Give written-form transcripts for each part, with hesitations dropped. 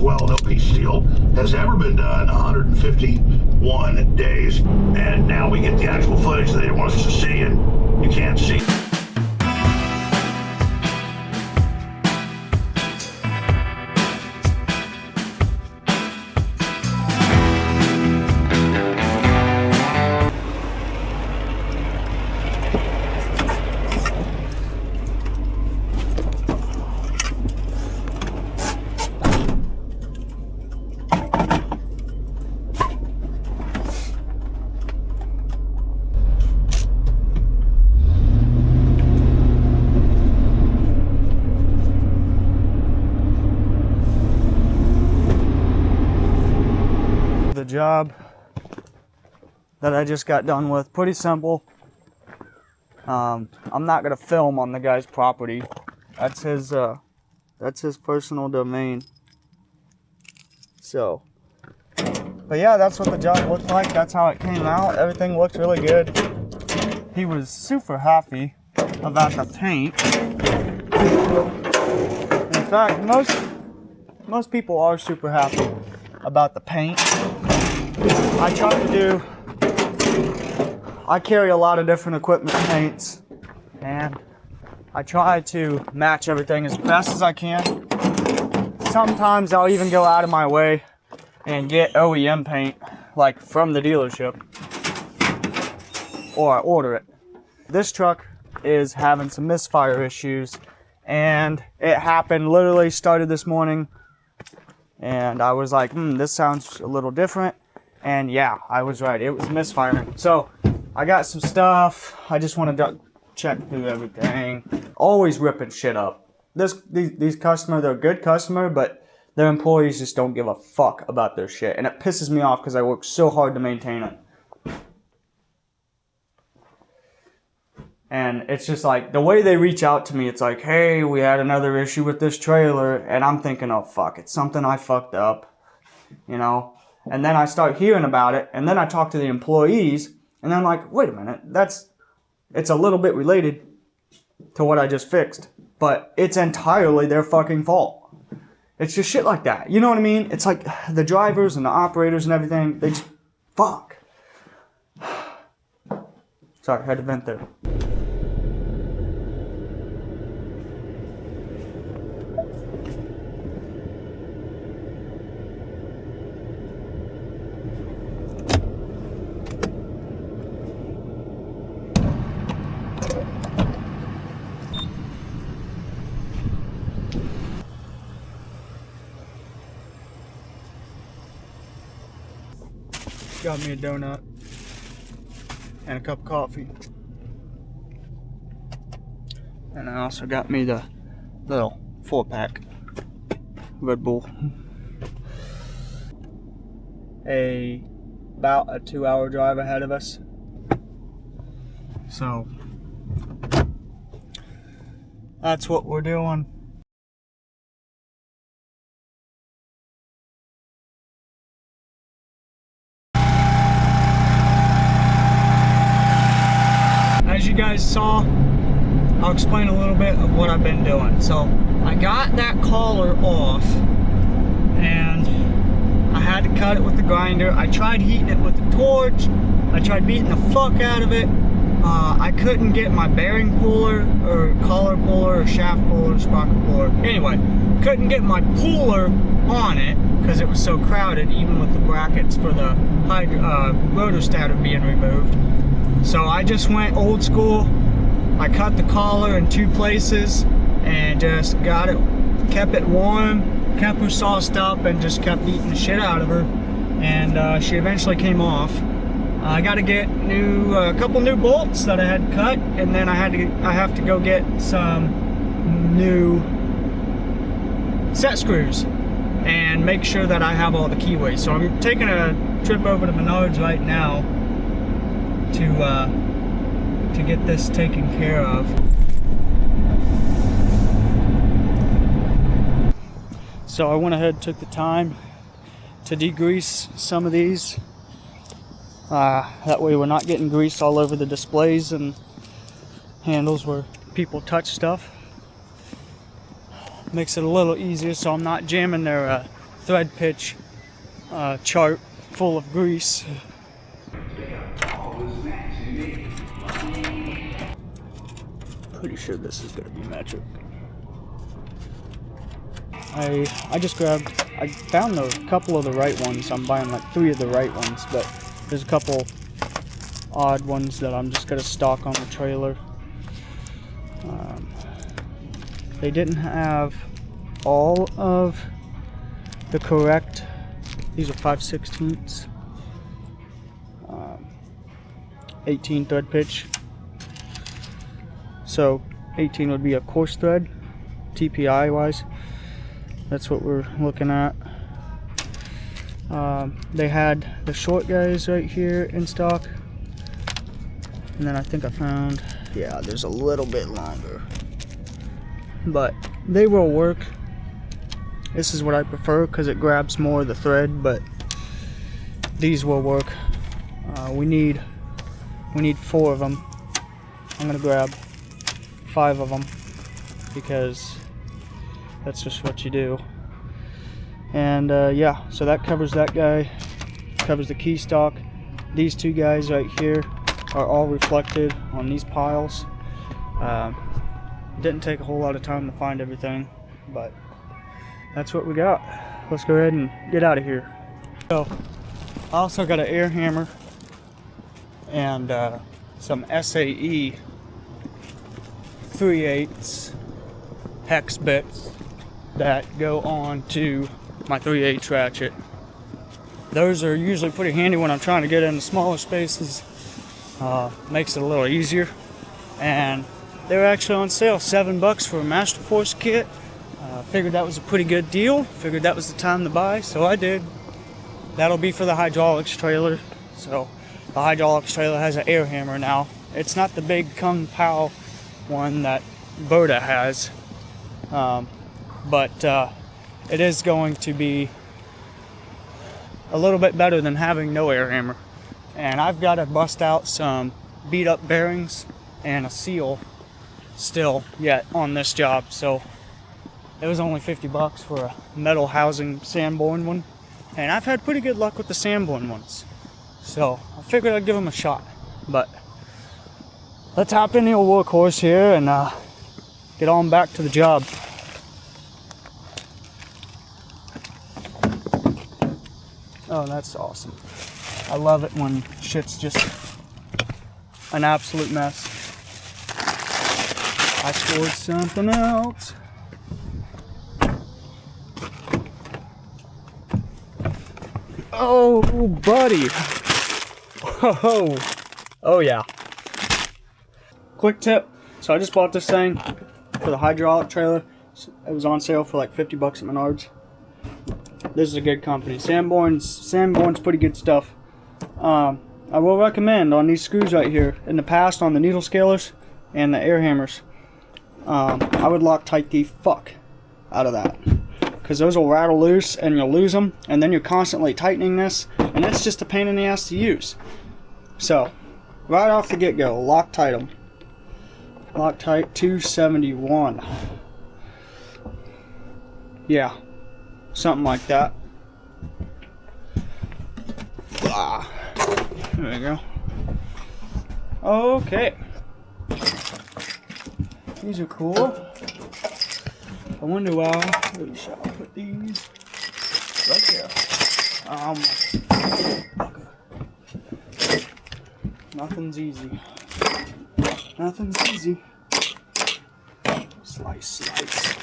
well, no piece of steel has ever been done, 151 days. And now we get the actual footage that they want us to see, and you can't see. The job that I just got done with, pretty simple. I'm not gonna film on the guy's property. That's his personal domain. So, but yeah, that's what the job looked like. That's how it came out. Everything looked really good. He was super happy about the paint. In fact, most people are super happy about the paint. I carry a lot of different equipment paints, and I try to match everything as best as I can. Sometimes I'll even go out of my way and get OEM paint, like from the dealership, or I order it. This truck is having some misfire issues, and it happened, literally started this morning, and I was like, this sounds a little different. And yeah, I was right. It was misfiring. So I got some stuff. I just want to check through everything. Always ripping shit up. These customers, they're a good customer, but their employees just don't give a fuck about their shit. And it pisses me off because I work so hard to maintain it. And it's just like, the way they reach out to me, it's like, hey, we had another issue with this trailer. And I'm thinking, oh fuck, it's something I fucked up, you know? And then I start hearing about it, and then I talk to the employees, and I'm like, wait a minute, it's a little bit related to what I just fixed, but it's entirely their fucking fault. It's just shit like that, you know what I mean? It's like the drivers and the operators and everything, they just, fuck. Sorry, I had to vent there. Got me a donut and a cup of coffee. And I also got me the little 4-pack Red Bull. About a 2-hour drive ahead of us. So that's what we're doing. As you guys saw, I'll explain a little bit of what I've been doing. So I got that collar off, and I had to cut it with the grinder. I tried heating it with the torch. I tried beating the fuck out of it. I couldn't get my bearing puller, or collar puller, or shaft puller, sprocket puller. Anyway, couldn't get my puller on it because it was so crowded, even with the brackets for the rotostator being removed. So I just went old school. I cut the collar in 2 places and just got it, kept it warm, kept her sauced up, and just kept beating the shit out of her. And she eventually came off. I got to get a couple new bolts that I had cut, and then I have to go get some new set screws and make sure that I have all the keyways. So I'm taking a trip over to Menards right now to get this taken care of. So I went ahead and took the time to degrease some of these. That way we're not getting grease all over the displays and handles where people touch stuff. Makes it a little easier so I'm not jamming their thread pitch chart full of grease. Pretty sure this is gonna be metric. I found a couple of the right ones. I'm buying like 3 of the right ones, but there's a couple odd ones that I'm just gonna stock on the trailer. They didn't have all of the correct. These are 5/16, 18 thread pitch. So 18 would be a coarse thread, TPI wise. That's what we're looking at. They had the short guys right here in stock, and then I think I found, yeah, there's a little bit longer, but they will work. This is what I prefer because it grabs more of the thread, but these will work. We need 4 of them. I'm gonna grab 5 of them because that's just what you do. And yeah, so that covers that guy, covers the key stock. These 2 guys right here are all reflected on these piles. Didn't take a whole lot of time to find everything, but that's what we got. Let's go ahead and get out of here. So I also got an air hammer and some SAE 3/8 hex bits that go on to my 3/8 ratchet. Those are usually pretty handy when I'm trying to get into smaller spaces. Makes it a little easier. And they were actually on sale, $7 for a Master Force kit. Figured that was a pretty good deal. Figured that was the time to buy, so I did. That'll be for the hydraulics trailer. So the hydraulics trailer has an air hammer now. It's not the big Kung Pao one that Burta has, but it is going to be a little bit better than having no air hammer. And I've got to bust out some beat up bearings and a seal still yet on this job. So it was only $50 for a metal housing Sanborn one, and I've had pretty good luck with the Sanborn ones, so I figured I'd give them a shot. But let's hop in the old workhorse here and get on back to the job. Oh, that's awesome. I love it when shit's just an absolute mess. I scored something else. Oh, buddy. Whoa. Oh, yeah. Quick tip. So I just bought this thing for the hydraulic trailer. It was on sale for like $50 at Menards. This is a good company. Sanborn's pretty good stuff. I will recommend on these screws right here. In the past, on the needle scalers and the air hammers, I would Loctite the fuck out of that, because those will rattle loose and you'll lose them, and then you're constantly tightening this, and it's just a pain in the ass to use. So right off the get-go, Loctite them. Loctite 271. Yeah, something like that. There we go. Okay, these are cool. I wonder why we shall put these right there. Nothing's easy. Nothing's easy. Slice, slice.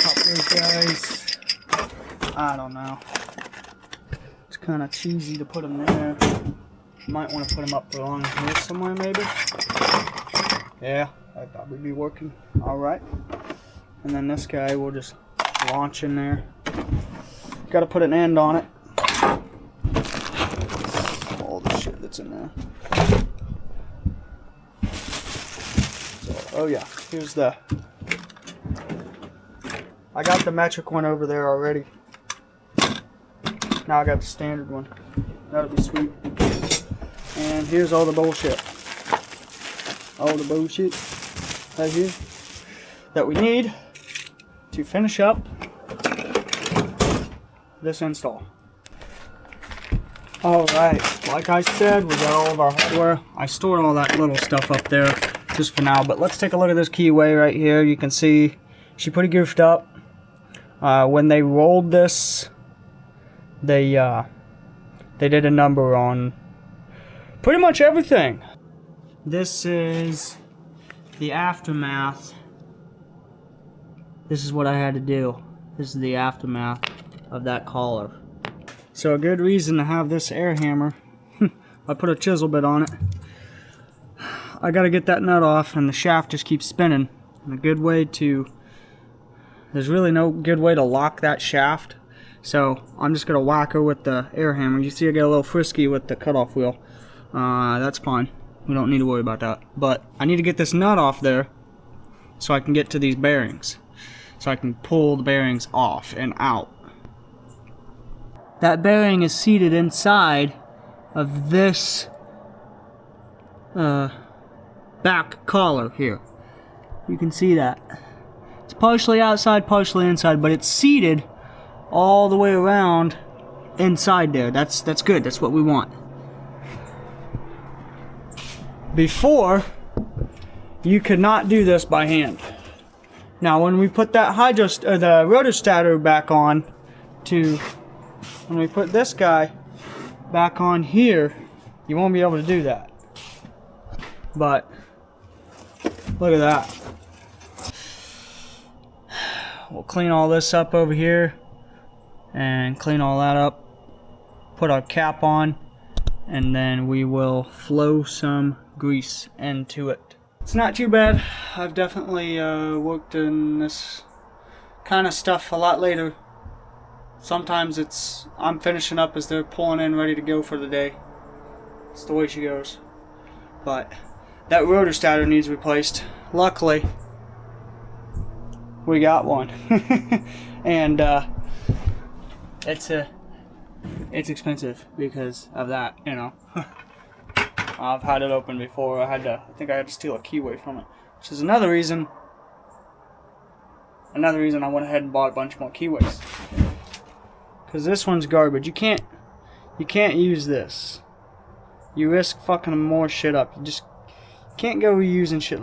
Pop those guys. I don't know. It's kind of cheesy to put them there. Might want to put them up along here somewhere, maybe. Yeah, that'd probably be working all right. And then this guy will just launch in there. Got to put an end on it. All the shit that's in there. So, oh yeah, here's the. I got the metric one over there already. Now I got the standard one. That'll be sweet. And here's all the bullshit. all the bullshit right here that we need to finish up this install. Alright, like I said, we got all of our hardware. I stored all that little stuff up there just for now, but let's take a look at this keyway right here. You can see she's pretty goofed up. When they rolled this, they did a number on pretty much everything. This is the aftermath. This is what I had to do. This is the aftermath of that collar. So a good reason to have this air hammer. I put a chisel bit on it. I gotta get that nut off and the shaft just keeps spinning. And a good way to, there's really no good way to lock that shaft. So I'm just gonna whack her with the air hammer. You see I get a little frisky with the cutoff wheel. That's fine. We don't need to worry about that. But I need to get this nut off there so I can get to these bearings. So I can pull the bearings off and out. That bearing is seated inside of this back collar here. You can see that. It's partially outside, partially inside, but it's seated all the way around inside there. That's good. That's what we want. Before, you could not do this by hand. Now, when we put that the rotor stator back on, when we put this guy back on here, you won't be able to do that. But look at that. We'll clean all this up over here and clean all that up. Put our cap on, and then we will flow some grease into it. It's not too bad. I've definitely worked in this kind of stuff a lot later. Sometimes I'm finishing up as they're pulling in ready to go for the day. It's the way she goes. But that rotor stator needs replaced. Luckily, we got one. And it's expensive because of that, you know. I've had it open before. I think I had to steal a keyway from it, which is another reason I went ahead and bought a bunch more keyways. Because this one's garbage. You can't use this. You risk fucking more shit up. You just can't go reusing shit.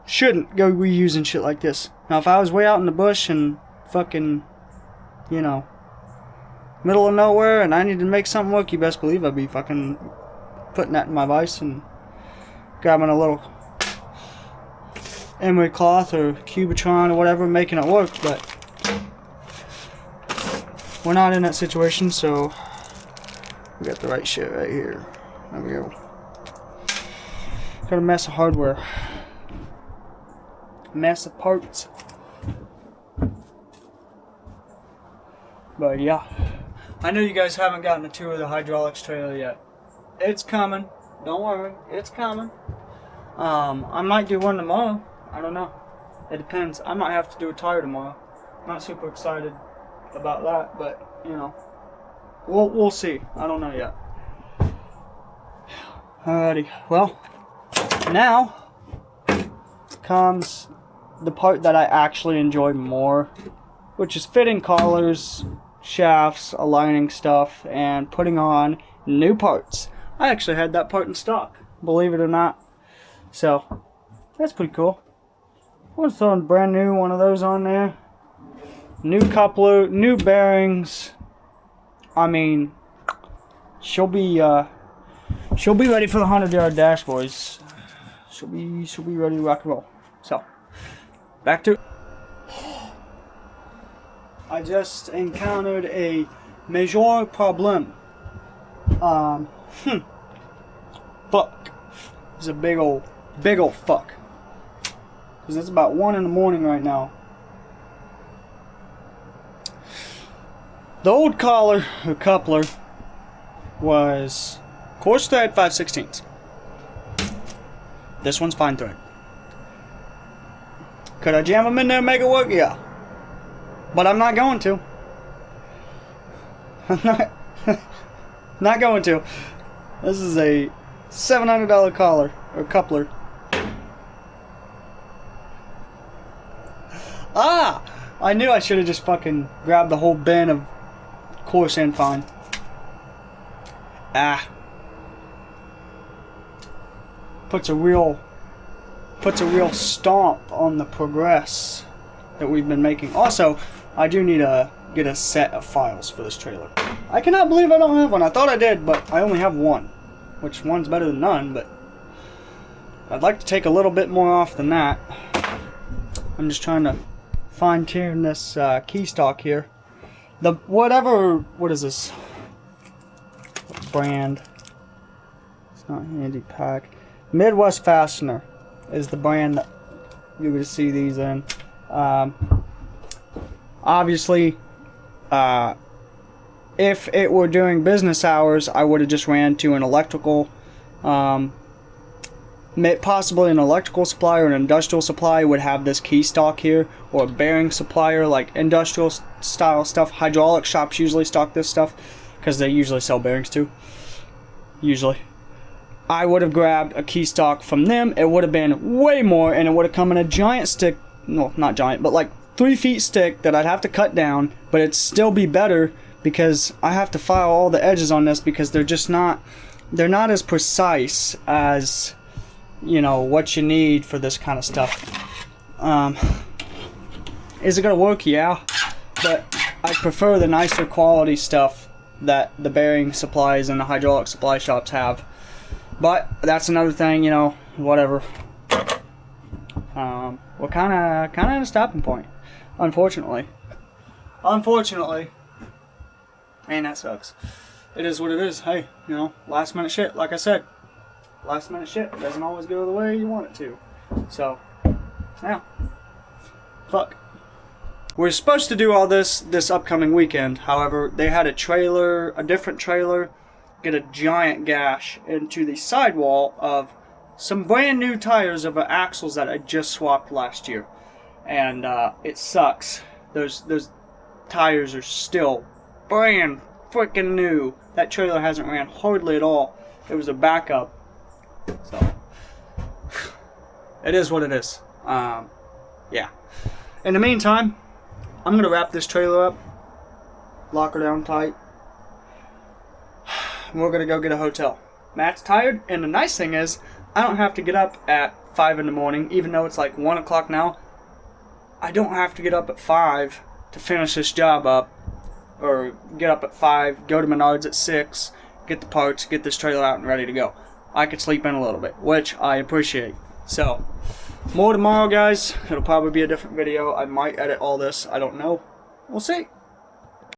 Shouldn't go reusing shit like this. Now, if I was way out in the bush and fucking, you know, middle of nowhere, and I needed to make something work, you best believe I'd be fucking putting that in my vise and grabbing a little emery cloth or Cubitron or whatever, making it work. But we're not in that situation, so we got the right shit right here. There we go. Got a mess of hardware. Mess of parts. But yeah, I know you guys haven't gotten a tour of the hydraulics trailer yet. It's coming. Don't worry, it's coming. I might do one tomorrow. I don't know. It depends. I might have to do a tire tomorrow. I'm not super excited about that, but you know, we'll see. I don't know yet. Alrighty. Well, now comes the part that I actually enjoy more, which is fitting collars, shafts, aligning stuff, and putting on new parts. I actually had that part in stock, believe it or not. So that's pretty cool. I'm gonna throw a brand new one of those on there. New coupler, new bearings. I mean, she'll be ready for the 100-yard dash, boys. She'll be ready to rock and roll. So back to. I just encountered a major problem. Fuck. It's a big old fuck. Because it's about 1 in the morning right now. The old collar, or coupler, was coarse thread 5/16. This one's fine thread. Could I jam them in there and make it work? Yeah. But I'm not going to. I'm not going to. This is a $700 collar, or coupler. Ah! I knew I should have just fucking grabbed the whole bin of coarse and fine. Ah. Puts a real stomp on the progress that we've been making. Also, I do need to get a set of files for this trailer. I cannot believe I don't have one. I thought I did, but I only have one. Which one's better than none, but I'd like to take a little bit more off than that. I'm just trying to fine-tune this key stock here. What is this? What brand? It's not Handy Pack. Midwest Fastener is the brand that you're going to see these in. Obviously, if it were during business hours, I would have just ran to an electrical, possibly an electrical supplier or an industrial supplier would have this key stock here, or a bearing supplier, like industrial style stuff. Hydraulic shops usually stock this stuff because they usually sell bearings too. Usually. I would have grabbed a key stock from them. It would have been way more, and it would have come in a giant stick. No, not giant, but like 3 feet stick that I'd have to cut down, but it'd still be better because I have to file all the edges on this because they're not as precise as, you know, what you need for this kind of stuff. Is it gonna work? Yeah, but I prefer the nicer quality stuff that the bearing supplies and the hydraulic supply shops have. But that's another thing, you know, whatever. We're kind of at a stopping point, unfortunately. Man, that sucks. It is what it is. Hey, you know, last minute shit. Like I said, last minute shit doesn't always go the way you want it to. So, yeah. Fuck. We're supposed to do all this upcoming weekend. However, they had a different trailer, get a giant gash into the sidewall of some brand new tires of axles that I just swapped last year. And it sucks. Those tires are still brand freaking new. That trailer hasn't ran hardly at all. It was a backup. So, it is what it is. Yeah. In the meantime, I'm going to wrap this trailer up, lock her down tight, and we're going to go get a hotel. Matt's tired, and the nice thing is, I don't have to get up at 5 in the morning, even though it's like 1 o'clock now. I don't have to get up at 5 to finish this job up, or get up at 5, go to Menards at 6, get the parts, get this trailer out and ready to go. I could sleep in a little bit, which I appreciate. So, more tomorrow, guys. It'll probably be a different video. I might edit all this. I don't know. We'll see.